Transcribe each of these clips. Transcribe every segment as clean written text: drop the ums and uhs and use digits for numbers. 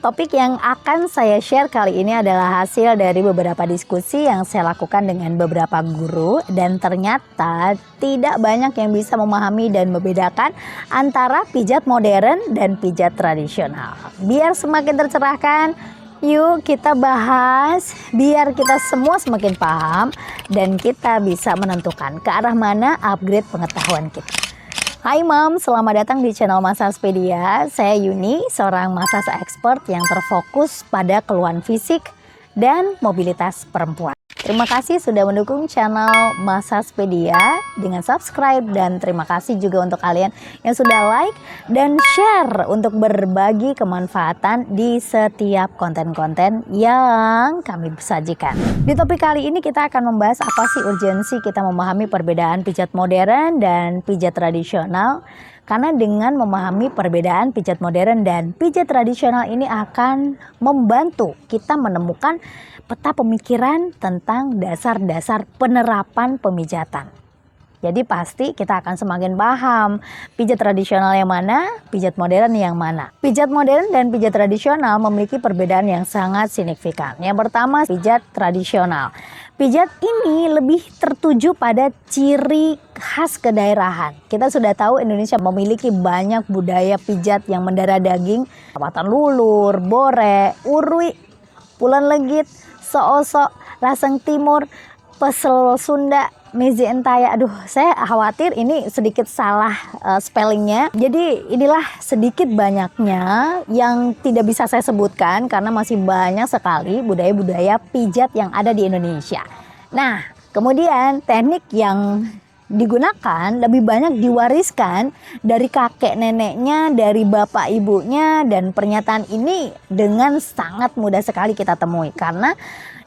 Topik yang akan saya share kali ini adalah hasil dari beberapa diskusi yang saya lakukan dengan beberapa guru, dan ternyata tidak banyak yang bisa memahami dan membedakan antara pijat modern dan pijat tradisional. Biar semakin tercerahkan, yuk kita bahas biar kita semua semakin paham dan kita bisa menentukan ke arah mana upgrade pengetahuan kita. Hai Mom, selamat datang di channel Massaspedia. Saya Yuni, seorang massage expert yang terfokus pada keluhan fisik dan mobilitas perempuan. Terima kasih sudah mendukung channel Massaspedia dengan subscribe, dan terima kasih juga untuk kalian yang sudah like dan share untuk berbagi kemanfaatan di setiap konten-konten yang kami sajikan. Di topik kali ini kita akan membahas apa sih urgensi kita memahami perbedaan pijat modern dan pijat tradisional. Karena dengan memahami perbedaan pijat modern dan pijat tradisional ini akan membantu kita menemukan peta pemikiran tentang dasar-dasar penerapan pemijatan. Jadi pasti kita akan semakin paham pijat tradisional yang mana, pijat modern yang mana. Pijat modern dan pijat tradisional memiliki perbedaan yang sangat signifikan. Yang pertama, pijat tradisional. Pijat ini lebih tertuju pada ciri khas kedaerahan. Kita sudah tahu Indonesia memiliki banyak budaya pijat yang mendarah daging. Pawatan Lulur, Bore, Urui, Pulan Legit, Soosok, Laseng Timur, Pesel Sunda, Mezi Entaya. Aduh, saya khawatir ini sedikit salah spellingnya. Jadi inilah sedikit banyaknya yang tidak bisa saya sebutkan karena masih banyak sekali budaya-budaya pijat yang ada di Indonesia. Nah, kemudian teknik yang digunakan lebih banyak diwariskan dari kakek neneknya, dari bapak ibunya, dan pernyataan ini dengan sangat mudah sekali kita temui karena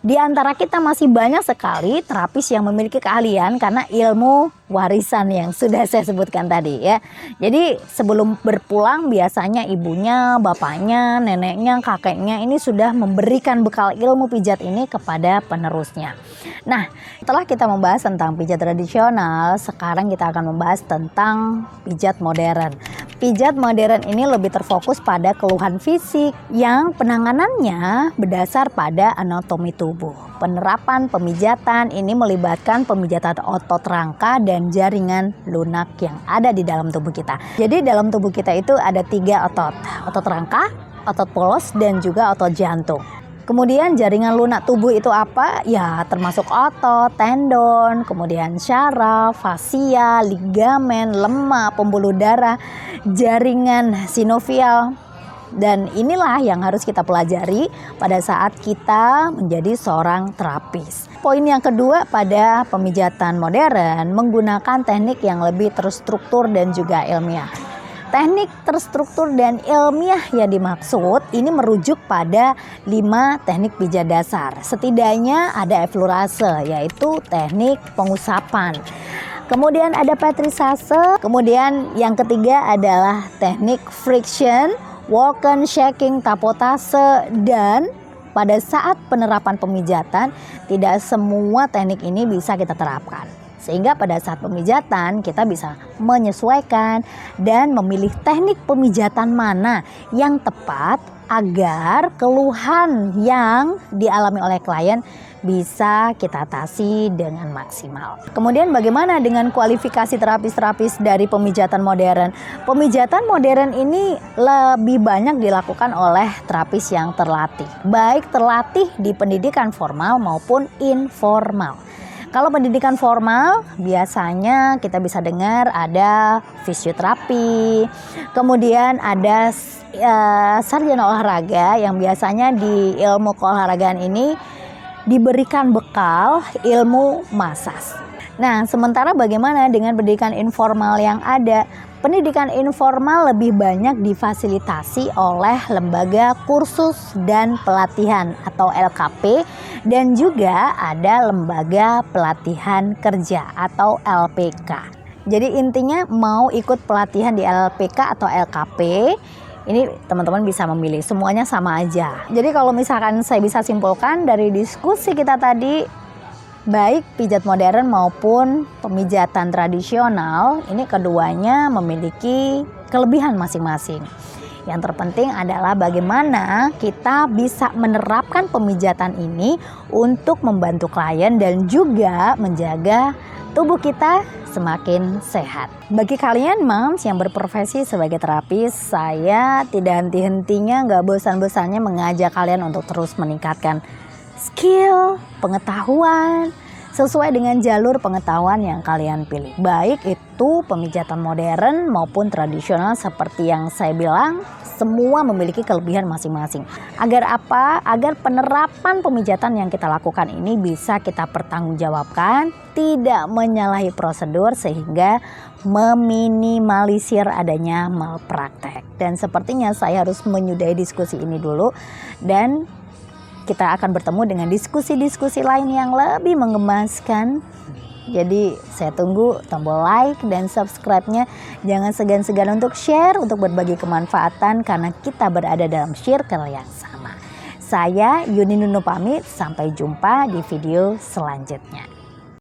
di antara kita masih banyak sekali terapis yang memiliki keahlian karena ilmu warisan yang sudah saya sebutkan tadi ya. Jadi sebelum berpulang biasanya ibunya, bapaknya, neneknya, kakeknya ini sudah memberikan bekal ilmu pijat ini kepada penerusnya. Nah, setelah kita membahas tentang pijat tradisional, sekarang kita akan membahas tentang pijat modern. Pijat modern ini lebih terfokus pada keluhan fisik yang penanganannya berdasar pada anatomi tubuh. Penerapan pemijatan ini melibatkan pemijatan otot rangka dan jaringan lunak yang ada di dalam tubuh kita. Jadi dalam tubuh kita itu ada 3 otot. Otot rangka, otot polos, dan juga otot jantung. Kemudian jaringan lunak tubuh itu apa? Ya termasuk otot, tendon, kemudian syaraf, fasia, ligamen, lemak, pembuluh darah, jaringan sinovial. Dan inilah yang harus kita pelajari pada saat kita menjadi seorang terapis. Poin yang kedua pada pemijatan modern menggunakan teknik yang lebih terstruktur dan juga ilmiah. Teknik terstruktur dan ilmiah yang dimaksud ini merujuk pada 5 teknik pijat dasar. Setidaknya ada eflorase, yaitu teknik pengusapan. Kemudian ada petrisase. Kemudian yang ketiga adalah teknik friction, walken, shaking, tapotase. Dan pada saat penerapan pemijatan tidak semua teknik ini bisa kita terapkan. Sehingga pada saat pemijatan kita bisa menyesuaikan dan memilih teknik pemijatan mana yang tepat agar keluhan yang dialami oleh klien bisa kita atasi dengan maksimal. Kemudian bagaimana dengan kualifikasi terapis-terapis dari pemijatan modern? Pemijatan modern ini lebih banyak dilakukan oleh terapis yang terlatih. Baik terlatih di pendidikan formal maupun informal. Kalau pendidikan formal biasanya kita bisa dengar ada fisioterapi, kemudian ada sarjana olahraga yang biasanya di ilmu keolahragaan ini diberikan bekal ilmu massage. Nah, sementara bagaimana dengan pendidikan informal yang ada? Pendidikan informal lebih banyak difasilitasi oleh lembaga kursus dan pelatihan atau LKP, dan juga ada lembaga pelatihan kerja atau LPK. Jadi intinya mau ikut pelatihan di LPK atau LKP, ini teman-teman bisa memilih, semuanya sama aja. Jadi kalau misalkan saya bisa simpulkan dari diskusi kita tadi, baik pijat modern maupun pemijatan tradisional, ini keduanya memiliki kelebihan masing-masing. Yang terpenting adalah bagaimana kita bisa menerapkan pemijatan ini untuk membantu klien dan juga menjaga tubuh kita semakin sehat. Bagi kalian moms yang berprofesi sebagai terapis, saya tidak henti-hentinya, gak bosan-bosannya mengajak kalian untuk terus meningkatkan skill, pengetahuan, sesuai dengan jalur pengetahuan yang kalian pilih. Baik itu pemijatan modern maupun tradisional, seperti yang saya bilang, semua memiliki kelebihan masing-masing. Agar apa? Agar penerapan pemijatan yang kita lakukan ini bisa kita pertanggungjawabkan, tidak menyalahi prosedur sehingga meminimalisir adanya malpraktek. Dan sepertinya saya harus menyudahi diskusi ini dulu, dan kita akan bertemu dengan diskusi-diskusi lain yang lebih menggemaskan. Jadi saya tunggu tombol like dan subscribe-nya. Jangan segan-segan untuk share, untuk berbagi kemanfaatan, karena kita berada dalam circle yang sama. Saya Yuni Nuno pamit, sampai jumpa di video selanjutnya.